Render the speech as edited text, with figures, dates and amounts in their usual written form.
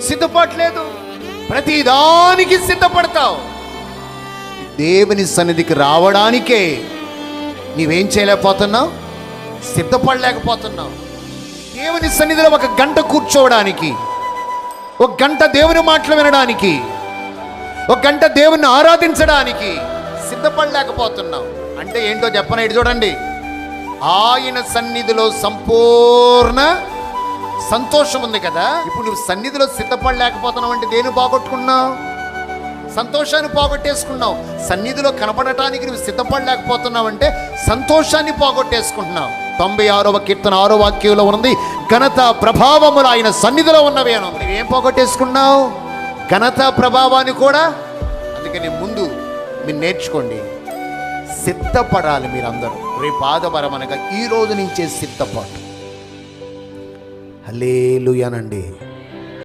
సిద్ధపడలేదు. ప్రతిదానికి సిద్ధపడతావు. దేవుని సన్నిధికి రావడానికే నీవేం చేయలేకపోతున్నావు? సిద్ధపడలేకపోతున్నావు. దేవుని సన్నిధిలో 1 గంట కూర్చోవడానికి, 1 గంట దేవుని మాటలు వినడానికి, 1 గంట దేవుని ఆరాధించడానికి సిద్ధపడలేకపోతున్నావు. అంటే ఏంటో చెప్పనా? ఇటు చూడండి. ఆయన సన్నిధిలో సంపూర్ణ సంతోషం ఉంది కదా. ఇప్పుడు నువ్వు సన్నిధిలో సిద్ధపడలేకపోతున్నావు అంటే దేన్ని పోగొట్టుకున్నావు? సంతోషాన్ని పోగొట్టేసుకున్నావు. సన్నిధిలో కనపడటానికి నువ్వు సిద్ధపడలేకపోతున్నావు అంటే సంతోషాన్ని పోగొట్టేసుకుంటున్నావు. 96వ కీర్తన 6వ వాక్యంలో ఉంది, ఘనత ప్రభావములు ఆయన సన్నిధిలో ఉన్నవి అని. నువ్వేం పోగొట్టేసుకున్నావు? ఘనత ప్రభావాన్ని కూడా. అందుకని ముందు మీరు నేర్చుకోండి, సిద్ధపడాలి. మీరందరూ రేపు ఆదివారం అనగా ఈ రోజు నుంచే సిద్ధపాటు. హల్లెలూయానండి.